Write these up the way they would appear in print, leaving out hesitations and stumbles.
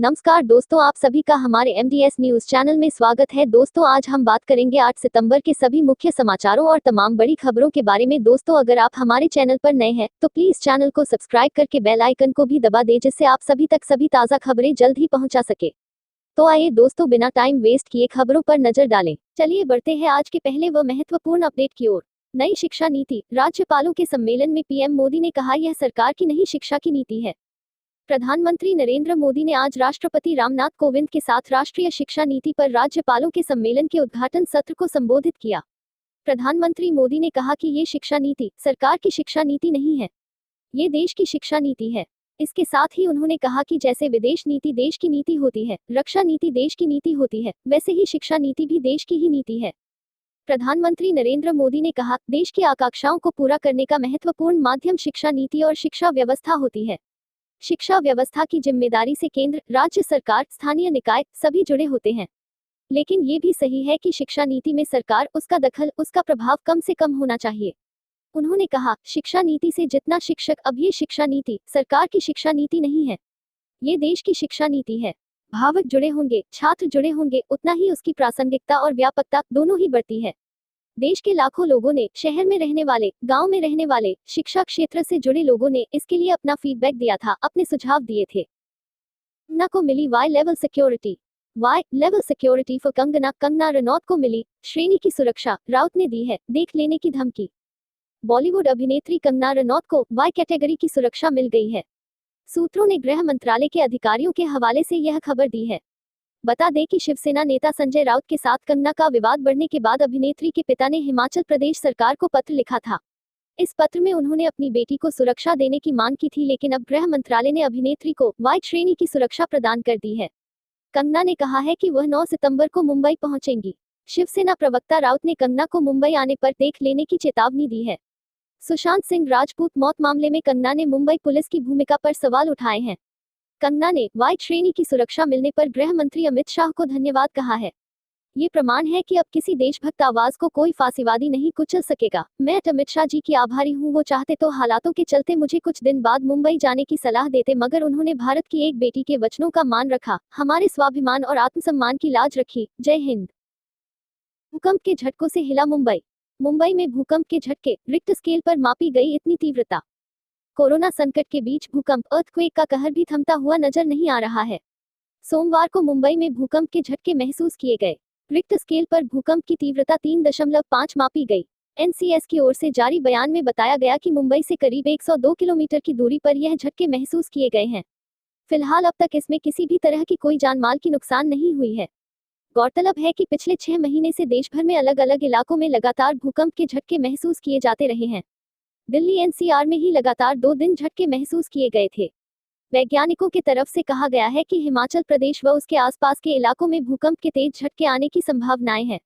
नमस्कार दोस्तों, आप सभी का हमारे MDS न्यूज चैनल में स्वागत है। दोस्तों, आज हम बात करेंगे 8 सितंबर के सभी मुख्य समाचारों और तमाम बड़ी खबरों के बारे में। दोस्तों, अगर आप हमारे चैनल पर नए हैं तो प्लीज चैनल को सब्सक्राइब करके बेल आइकन को भी दबा दें, जिससे आप सभी तक सभी ताज़ा खबरें जल्द ही पहुंचा सके। तो आइए दोस्तों, बिना टाइम वेस्ट किए खबरों पर नजर डालें। चलिए बढ़ते हैं आज के पहले व महत्वपूर्ण अपडेट की ओर। नई शिक्षा नीति, राज्यपालों के सम्मेलन में पीएम मोदी ने कहा, यह सरकार की नई शिक्षा की नीति है। प्रधानमंत्री नरेंद्र मोदी ने आज राष्ट्रपति रामनाथ कोविंद के साथ राष्ट्रीय शिक्षा नीति पर राज्यपालों के सम्मेलन के उद्घाटन सत्र को संबोधित किया। प्रधानमंत्री मोदी ने कहा कि ये शिक्षा नीति सरकार की शिक्षा नीति नहीं है, ये देश की शिक्षा नीति है। इसके साथ ही उन्होंने कहा कि जैसे विदेश नीति देश की नीति होती है, रक्षा नीति देश की नीति होती है, वैसे ही शिक्षा नीति भी देश की ही नीति है। प्रधानमंत्री नरेंद्र मोदी ने कहा, देश की आकांक्षाओं को पूरा करने का महत्वपूर्ण माध्यम शिक्षा नीति और शिक्षा व्यवस्था होती है। शिक्षा व्यवस्था की जिम्मेदारी से केंद्र, राज्य सरकार, स्थानीय निकाय सभी जुड़े होते हैं। लेकिन ये भी सही है कि शिक्षा नीति में सरकार, उसका दखल, उसका प्रभाव कम से कम होना चाहिए। उन्होंने कहा, शिक्षा नीति से जितना शिक्षक, अब ये शिक्षा नीति सरकार की शिक्षा नीति नहीं है, ये देश की शिक्षा नीति है। भावक जुड़े होंगे, छात्र जुड़े होंगे, उतना ही उसकी प्रासंगिकता और व्यापकता दोनों ही बढ़ती है। देश के लाखों लोगों ने, शहर में रहने वाले, गांव में रहने वाले, शिक्षा क्षेत्र से जुड़े लोगों ने इसके लिए अपना फीडबैक दिया था, अपने सुझाव दिए थे। कंगना को मिली Y level security for Kangana Ranaut को मिली श्रेणी की सुरक्षा, राउत ने दी है देख लेने की धमकी। बॉलीवुड अभिनेत्री कंगना रनौत को वाई कैटेगरी की सुरक्षा मिल गई है। सूत्रों ने गृह मंत्रालय के अधिकारियों के हवाले से यह खबर दी है। बता दें कि शिवसेना नेता संजय राउत के साथ कंगना का विवाद बढ़ने के बाद अभिनेत्री के पिता ने हिमाचल प्रदेश सरकार को पत्र लिखा था। इस पत्र में उन्होंने अपनी बेटी को सुरक्षा देने की मांग की थी, लेकिन अब गृह मंत्रालय ने अभिनेत्री को वाई श्रेणी की सुरक्षा प्रदान कर दी है। कंगना ने कहा है कि वह 9 सितंबर को मुंबई पहुंचेंगी। शिवसेना प्रवक्ता राउत ने कंगना को मुंबई आने पर देख लेने की चेतावनी दी है। सुशांत सिंह राजपूत मौत मामले में कंगना ने मुंबई पुलिस की भूमिका पर सवाल उठाए हैं। कंगना ने वाई श्रेणी की सुरक्षा मिलने पर गृह मंत्री अमित शाह को धन्यवाद कहा है। ये प्रमाण है कि अब किसी देशभक्त आवाज को कोई फांसीवादी नहीं कुचल सकेगा। मैं अमित शाह जी की आभारी हूँ। वो चाहते तो हालातों के चलते मुझे कुछ दिन बाद मुंबई जाने की सलाह देते, मगर उन्होंने भारत की एक बेटी के वचनों का मान रखा, हमारे स्वाभिमान और आत्मसम्मान की लाज रखी। जय हिंद। भूकंप के झटकों से हिला मुंबई। मुंबई में भूकंप के झटके, रिक्टर स्केल पर मापी गई इतनी तीव्रता। कोरोना संकट के बीच भूकंप, अर्थक्वेक का कहर भी थमता हुआ नजर नहीं आ रहा है। सोमवार को मुंबई में भूकंप के झटके महसूस किए गए। रिक्टर स्केल पर भूकंप की तीव्रता 3.5 मापी गई। एनसीएस की ओर से जारी बयान में बताया गया कि मुंबई से करीब 102 किलोमीटर की दूरी पर यह झटके महसूस किए गए हैं। फिलहाल अब तक इसमें किसी भी तरह की कोई जानमाल की नुकसान नहीं हुई है। गौरतलब है कि पिछले 6 महीने से देश भर में अलग अलग इलाकों में लगातार भूकंप के झटके महसूस किए जाते रहे हैं। दिल्ली एनसीआर में ही लगातार 2 दिन झटके महसूस किए गए थे। वैज्ञानिकों की तरफ से कहा गया है कि हिमाचल प्रदेश व उसके आसपास के इलाकों में भूकंप के तेज झटके आने की संभावनाएं हैं।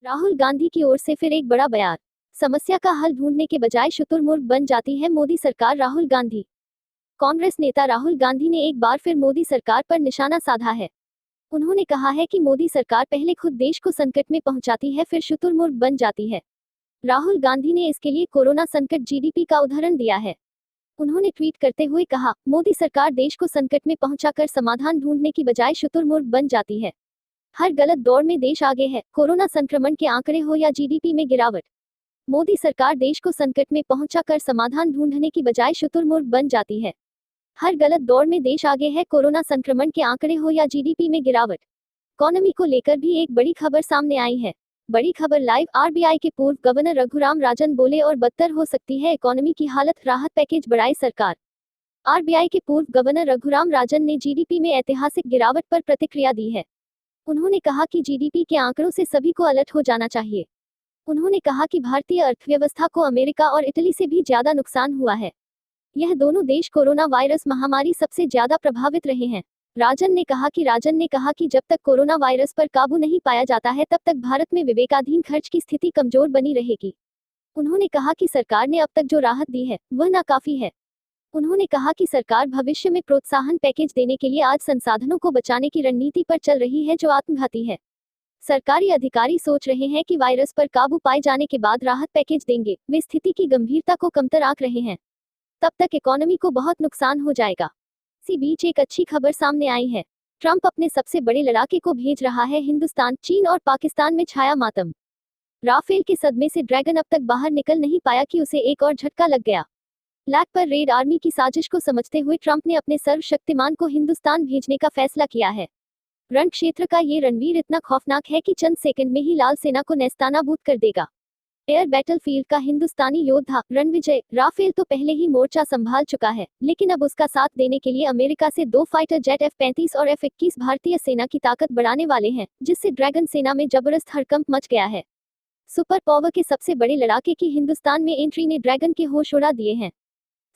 राहुल गांधी की ओर से फिर एक बड़ा बयान। समस्या का हल ढूंढने के बजाय शुतुरमुर्ग बन जाती है मोदी सरकार। राहुल गांधी। कांग्रेस नेता राहुल गांधी ने एक बार फिर मोदी सरकार पर निशाना साधा है। उन्होंने कहा है कि मोदी सरकार पहले खुद देश को संकट में पहुंचाती है, फिर शुतुरमुर्ग बन जाती है। राहुल गांधी ने इसके लिए कोरोना संकट जीडीपी का उदाहरण दिया है। उन्होंने ट्वीट करते हुए कहा, मोदी सरकार देश को संकट में पहुंचाकर समाधान ढूंढने की बजाय शुतुरमुर्ग बन जाती है। हर गलत दौर में देश आगे है, कोरोना संक्रमण के आंकड़े हो या जीडीपी में गिरावट। मोदी सरकार देश को संकट में पहुंचाकर समाधान ढूंढने की बजाय शुतुरमुर्ग बन जाती है। हर गलत दौर में देश आगे है, कोरोना संक्रमण के आंकड़े हो या जीडीपी में गिरावट। इकोनॉमी को लेकर भी एक बड़ी खबर सामने आई है। बड़ी खबर लाइव। आरबीआई के पूर्व गवर्नर रघुराम राजन बोले, और बदतर हो सकती है इकोनॉमी की हालत, राहत पैकेज बढ़ाए सरकार। आरबीआई के पूर्व गवर्नर रघुराम राजन ने जीडीपी में ऐतिहासिक गिरावट पर प्रतिक्रिया दी है। उन्होंने कहा कि जीडीपी के आंकड़ों से सभी को अलर्ट हो जाना चाहिए। उन्होंने कहा कि भारतीय अर्थव्यवस्था को अमेरिका और इटली से भी ज्यादा नुकसान हुआ है। यह दोनों देश कोरोना वायरस महामारी सबसे ज्यादा प्रभावित रहे हैं। राजन ने कहा कि जब तक कोरोना वायरस पर काबू नहीं पाया जाता है, तब तक भारत में विवेकाधीन खर्च की स्थिति कमजोर बनी रहेगी। उन्होंने कहा कि सरकार ने अब तक जो राहत दी है वह नाकाफी है। उन्होंने कहा कि सरकार भविष्य में प्रोत्साहन पैकेज देने के लिए आज संसाधनों को बचाने की रणनीति पर चल रही है, जो आत्मघाती है। सरकारी अधिकारी सोच रहे हैं कि वायरस पर काबू पाए जाने के बाद राहत पैकेज देंगे, वे स्थिति की गंभीरता को कमतर आंक रहे हैं। तब तक इकोनॉमी को बहुत नुकसान हो जाएगा। इसी बीच एक अच्छी खबर सामने आई है। ट्रंप अपने सबसे बड़े लड़ाके को भेज रहा है हिंदुस्तान, चीन और पाकिस्तान में छाया मातम। राफेल के सदमे से ड्रैगन अब तक बाहर निकल नहीं पाया कि उसे एक और झटका लग गया। लैक पर रेड आर्मी की साजिश को समझते हुए ट्रंप ने अपने सर्वशक्तिमान को हिंदुस्तान भेजने का फैसला किया है। रण क्षेत्र का ये रणवीर इतना खौफनाक है कि चंद सेकंड में ही लाल सेना को नेस्तानाबूद कर देगा। एयर बैटलफील्ड का हिंदुस्तानी योद्धा रणविजय राफेल तो पहले ही मोर्चा संभाल चुका है, लेकिन अब उसका साथ देने के लिए अमेरिका से 2 फाइटर जेट F-35 और F-21 भारतीय सेना की ताकत बढ़ाने वाले हैं, जिससे ड्रैगन सेना में जबरदस्त हड़कंप मच गया है। सुपर पावर के सबसे बड़े लड़ाके की हिंदुस्तान में एंट्री ने ड्रैगन के होश उड़ा दिए हैं।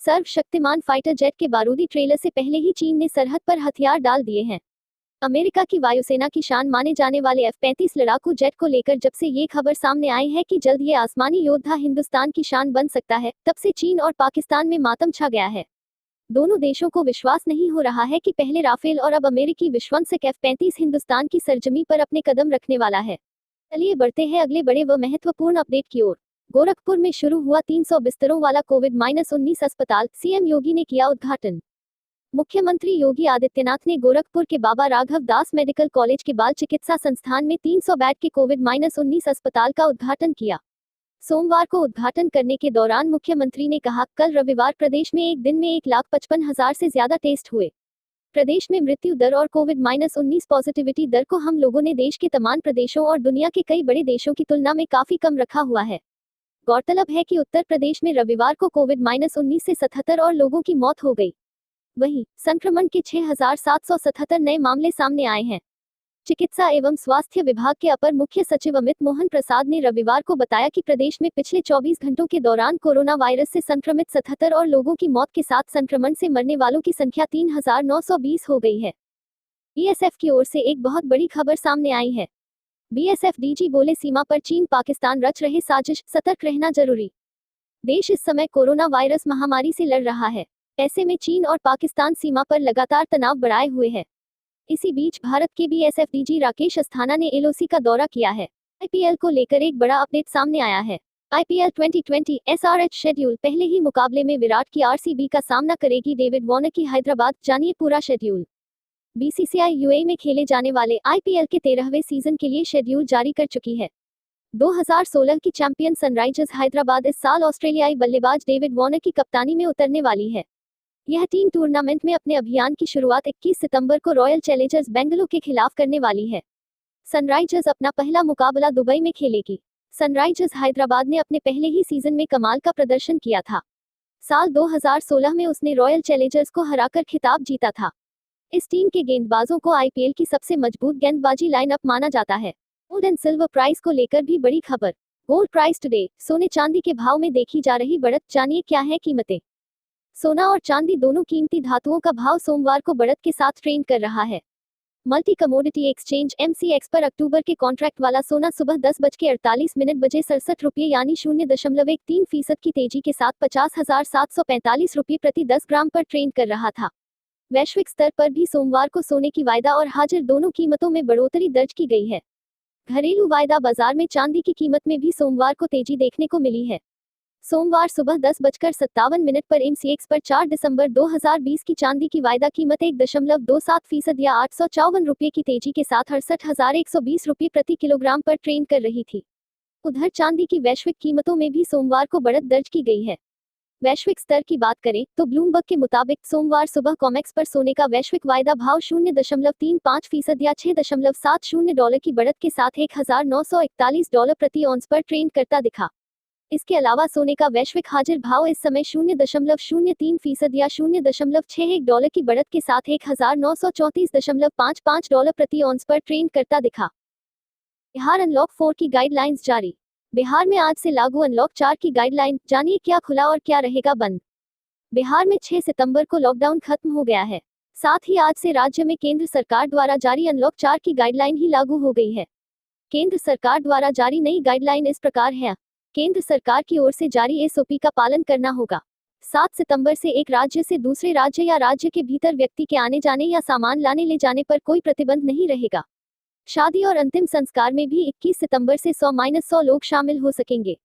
सर्वशक्तिमान फाइटर जेट के बारूदी ट्रेलर से पहले ही चीन ने सरहद पर हथियार डाल दिए हैं। अमेरिका की वायुसेना की शान माने जाने वाले F-35 लड़ाकू जेट को लेकर जब से ये खबर सामने आई है कि जल्द ये आसमानी योद्धा हिंदुस्तान की शान बन सकता है, तब से चीन और पाकिस्तान में मातम छा गया है। दोनों देशों को विश्वास नहीं हो रहा है कि पहले राफेल और अब अमेरिकी विध्वंसक F-35 हिंदुस्तान की सरजमी पर अपने कदम रखने वाला है। चलिए बढ़ते हैं अगले बड़े व महत्वपूर्ण अपडेट की ओर। गोरखपुर में शुरू हुआ 300 बिस्तरों वाला कोविड-19 अस्पताल, सीएम योगी ने किया उद्घाटन। मुख्यमंत्री योगी आदित्यनाथ ने गोरखपुर के बाबा राघव दास मेडिकल कॉलेज के बाल चिकित्सा संस्थान में 300 बेड के कोविड-19 अस्पताल का उद्घाटन किया। सोमवार को उद्घाटन करने के दौरान मुख्यमंत्री ने कहा, कल रविवार प्रदेश में एक दिन में 1,55,000 से ज्यादा टेस्ट हुए। प्रदेश में मृत्यु दर और कोविड-19 पॉजिटिविटी दर को हम लोगों ने देश के तमाम प्रदेशों और दुनिया के कई बड़े देशों की तुलना में काफी कम रखा हुआ है। गौरतलब है कि उत्तर प्रदेश में रविवार को कोविड-19 से 77 और लोगों की मौत हो गई। वहीं संक्रमण के 6,777 नए मामले सामने आए हैं। चिकित्सा एवं स्वास्थ्य विभाग के अपर मुख्य सचिव अमित मोहन प्रसाद ने रविवार को बताया कि प्रदेश में पिछले 24 घंटों के दौरान कोरोना वायरस से संक्रमित 77 और लोगों की मौत के साथ संक्रमण से मरने वालों की संख्या 3,920 हो गई है। बीएसएफ की ओर से एक बहुत बड़ी खबर सामने आई है। बीएसएफ डीजी बोले, सीमा पर चीन पाकिस्तान रच रहे साजिश, सतर्क रहना जरूरी। देश इस समय कोरोना वायरस महामारी से लड़ रहा है। ऐसे में चीन और पाकिस्तान सीमा पर लगातार तनाव बढ़ाए हुए है। इसी बीच भारत के बीएसएफ डीजी राकेश अस्थाना ने एलओसी का दौरा किया है। आईपीएल को लेकर एक बड़ा अपडेट सामने आया है। आईपीएल 2020 एसआरएच शेड्यूल, पहले ही मुकाबले में विराट की आरसीबी का सामना करेगी डेविड वार्नर की हैदराबाद, जानिए पूरा शेड्यूल। बीसीसीआई यूएई में खेले जाने वाले आईपीएल के 13वें सीजन के लिए शेड्यूल जारी कर चुकी है। 2016 की चैंपियन सनराइजर्स हैदराबाद इस साल ऑस्ट्रेलियाई बल्लेबाज डेविड वार्नर की कप्तानी में उतरने वाली है। यह टीम टूर्नामेंट में अपने अभियान की शुरुआत 21 सितंबर को रॉयल चैलेंजर्स बेंगलुरु के खिलाफ करने वाली है। सनराइजर्स अपना पहला मुकाबला दुबई में खेलेगी। सनराइजर्स हैदराबाद ने अपने पहले ही सीजन में कमाल का प्रदर्शन किया था। साल 2016 में उसने रॉयल चैलेंजर्स को हराकर खिताब जीता था। इस टीम के गेंदबाजों को आईपीएल की सबसे मजबूत गेंदबाजी लाइनअप माना जाता है। गोल्ड एंड सिल्वर प्राइस को लेकर भी बड़ी खबर। गोल्ड प्राइस टुडे, सोने चांदी के भाव में देखी जा रही बढ़त, जानिए क्या है कीमतें। सोना और चांदी दोनों कीमती धातुओं का भाव सोमवार को बढ़त के साथ ट्रेंड कर रहा है। मल्टी कमोडिटी एक्सचेंज MCX पर अक्टूबर के कॉन्ट्रैक्ट वाला सोना सुबह 10:48 बजे 67 रुपये यानी 0.13% की तेजी के साथ 50,745 रुपये प्रति 10 ग्राम पर ट्रेंड कर रहा था। वैश्विक स्तर पर भी सोमवार को सोने की वायदा और हाजिर दोनों कीमतों में बढ़ोतरी दर्ज की गई है। घरेलू वायदा बाजार में चांदी की कीमत में भी सोमवार को तेजी देखने को मिली है। सोमवार सुबह 10:57 पर MCX पर 4 दिसंबर 2020 की चांदी की वायदा कीमत 1.27% या 854 रुपये की तेजी के साथ 68,120 रुपये प्रति किलोग्राम पर ट्रेंड कर रही थी। उधर चांदी की वैश्विक कीमतों में भी सोमवार को बढ़त दर्ज की गई है। वैश्विक स्तर की बात करें तो ब्लूमबर्ग के मुताबिक सोमवार सुबह कॉमेक्स पर सोने का वैश्विक वायदा भाव 0.35% या $6.70 की बढ़त के साथ $1,941 प्रति औंस पर ट्रेंड करता दिखा। इसके अलावा सोने का वैश्विक हाजिर भाव इस समय 0.03% या $0.61 की बढ़त के साथ $1,934.55 प्रति औंस पर ट्रेंड करता दिखा। बिहार अनलॉक 4 की गाइडलाइंस जारी। बिहार में आज से लागू अनलॉक 4 की गाइडलाइन, जानिए क्या खुला और क्या रहेगा बंद। बिहार में 6 सितंबर को लॉकडाउन खत्म हो गया है। साथ ही आज से राज्य में केंद्र सरकार द्वारा जारी अनलॉक 4 की गाइडलाइन ही लागू हो गई है। केंद्र सरकार द्वारा जारी नई गाइडलाइन इस प्रकार है। केंद्र सरकार की ओर से जारी एसओपी का पालन करना होगा। 7 सितंबर से एक राज्य से दूसरे राज्य या राज्य के भीतर व्यक्ति के आने जाने या सामान लाने ले जाने पर कोई प्रतिबंध नहीं रहेगा। शादी और अंतिम संस्कार में भी 21 सितंबर से 100-100 लोग शामिल हो सकेंगे।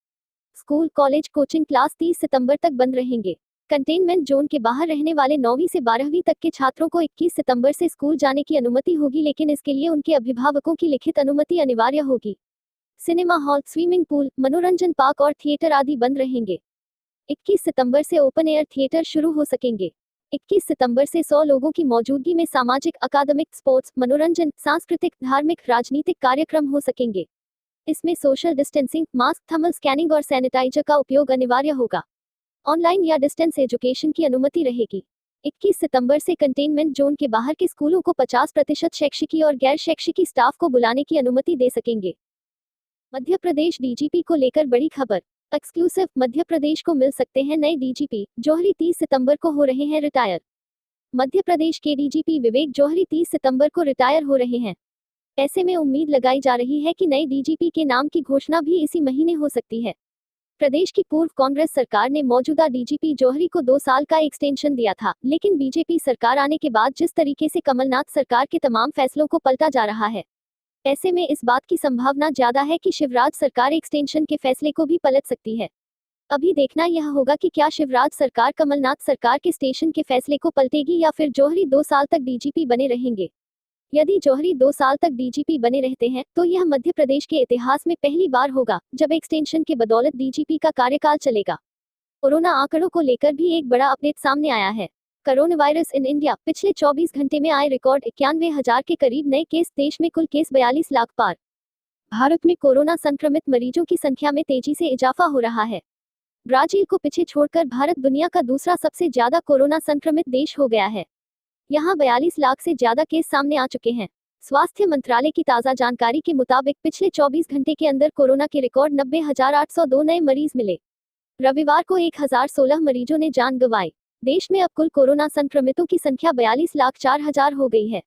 स्कूल, कॉलेज, कोचिंग क्लास 30 सितंबर तक बंद रहेंगे। कंटेनमेंट जोन के बाहर रहने वाले 9वीं से 12वीं तक के छात्रों को 21 सितंबर से स्कूल जाने की अनुमति होगी, लेकिन इसके लिए उनके अभिभावकों की लिखित अनुमति अनिवार्य होगी। सिनेमा हॉल, स्विमिंग पूल, मनोरंजन पार्क और थिएटर आदि बंद रहेंगे। 21 सितंबर से ओपन एयर थिएटर शुरू हो सकेंगे। 21 सितंबर से 100 लोगों की मौजूदगी में सामाजिक, अकादमिक, स्पोर्ट्स, मनोरंजन, सांस्कृतिक, धार्मिक, राजनीतिक कार्यक्रम हो सकेंगे। इसमें social distancing, mask, thermal scanning और सैनिटाइजर का उपयोग अनिवार्य होगा। ऑनलाइन या डिस्टेंस एजुकेशन की अनुमति रहेगी। 21 सितंबर से कंटेनमेंट जोन के बाहर के स्कूलों को 50% शैक्षिकी और गैर शैक्षिकी स्टाफ को बुलाने की अनुमति दे सकेंगे। मध्य प्रदेश डीजीपी को लेकर बड़ी खबर। एक्सक्लूसिव, मध्य प्रदेश को मिल सकते हैं नए डीजीपी। जौहरी 30 सितंबर को हो रहे हैं रिटायर। मध्य प्रदेश के डीजीपी विवेक जौहरी 30 सितंबर को रिटायर हो रहे हैं। ऐसे में उम्मीद लगाई जा रही है कि नए डीजीपी के नाम की घोषणा भी इसी महीने हो सकती है। प्रदेश की पूर्व कांग्रेस सरकार ने मौजूदा डीजीपी जौहरी को 2 साल का एक्सटेंशन दिया था, लेकिन बीजेपी सरकार आने के बाद जिस तरीके से कमलनाथ सरकार के तमाम फैसलों को पलटा जा रहा है, ऐसे में इस बात की संभावना ज्यादा है कि शिवराज सरकार एक्सटेंशन के फैसले को भी पलट सकती है। अभी देखना यह होगा कि क्या शिवराज सरकार कमलनाथ सरकार के एक्सटेंशन के फैसले को पलटेगी या फिर जौहरी 2 साल तक डीजीपी बने रहेंगे। यदि जौहरी 2 साल तक डीजीपी बने रहते हैं तो यह मध्य प्रदेश के इतिहास में पहली बार होगा जब एक्सटेंशन के बदौलत डीजीपी का कार्यकाल चलेगा। कोरोना आंकड़ों को लेकर भी एक बड़ा अपडेट सामने आया है। कोरोना वायरस इन इंडिया, पिछले 24 घंटे में आए रिकॉर्ड 91,000 के करीब नए केस। देश में कुल केस 42 लाख पार। भारत में कोरोना संक्रमित मरीजों की संख्या में तेजी से इजाफा हो रहा है। ब्राजील को पीछे छोड़कर भारत दुनिया का दूसरा सबसे ज्यादा कोरोना संक्रमित देश हो गया है। यहाँ 42 लाख से ज्यादा केस सामने आ चुके हैं। स्वास्थ्य मंत्रालय की ताजा जानकारी के मुताबिक पिछले 24 घंटे के अंदर कोरोना के रिकॉर्ड 90,802 नए मरीज मिले। रविवार को 1016 मरीजों ने जान गंवाई। देश में अब कुल कोरोना संक्रमितों की संख्या 42,04,000 हो गई है।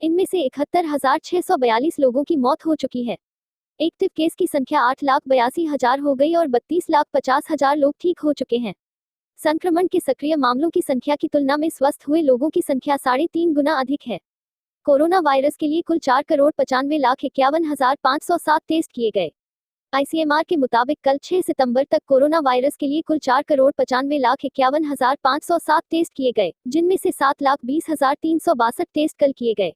इनमें से 71,642 लोगों की मौत हो चुकी है। एक्टिव केस की संख्या 8,82,000 हो गई और 32,50,000 लोग ठीक हो चुके हैं। संक्रमण के सक्रिय मामलों की संख्या की तुलना में स्वस्थ हुए लोगों की संख्या 3.5 गुना अधिक है। कोरोना वायरस के लिए कुल 4,95,51,507 टेस्ट किए गए। आईसीएमआर के मुताबिक कल 6 सितंबर तक कोरोना वायरस के लिए कुल 4,95,51,507 टेस्ट किए गए, जिनमें से 7,20,362 टेस्ट कल किए गए।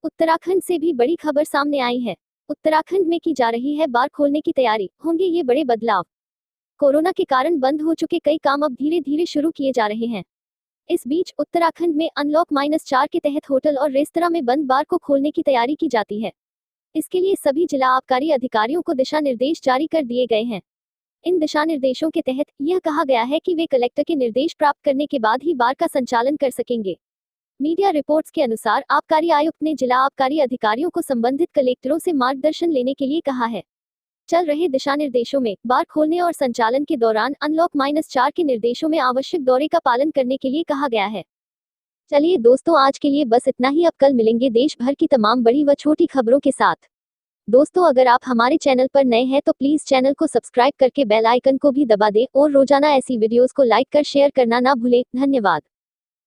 उत्तराखंड से भी बड़ी खबर सामने आई है। उत्तराखंड में की जा रही है बार खोलने की तैयारी। होंगे ये बड़े बदलाव। कोरोना के कारण बंद हो चुके कई काम अब धीरे धीरे शुरू किए जा रहे हैं। इस बीच उत्तराखंड में अनलॉक -4 के तहत होटल और रेस्तरां में बंद बार को खोलने की तैयारी की जाती है। इसके लिए सभी जिला आबकारी अधिकारियों को दिशा निर्देश जारी कर दिए गए हैं। इन दिशा निर्देशों के तहत यह कहा गया है कि वे कलेक्टर के निर्देश प्राप्त करने के बाद ही बार का संचालन कर सकेंगे। मीडिया रिपोर्ट्स के अनुसार आबकारी आयुक्त ने जिला आबकारी अधिकारियों को संबंधित कलेक्टरों से मार्गदर्शन लेने के लिए कहा है। चल रहे दिशा निर्देशों में बार खोलने और संचालन के दौरान अनलॉक -4 के निर्देशों में आवश्यक दौरे का पालन करने के लिए कहा गया है। चलिए दोस्तों, आज के लिए बस इतना ही। अब कल मिलेंगे देश भर की तमाम बड़ी व छोटी खबरों के साथ। दोस्तों, अगर आप हमारे चैनल पर नए हैं तो प्लीज चैनल को सब्सक्राइब करके बेल आइकन को भी दबा दें और रोजाना ऐसी वीडियोस को लाइक कर शेयर करना ना भूलें। धन्यवाद।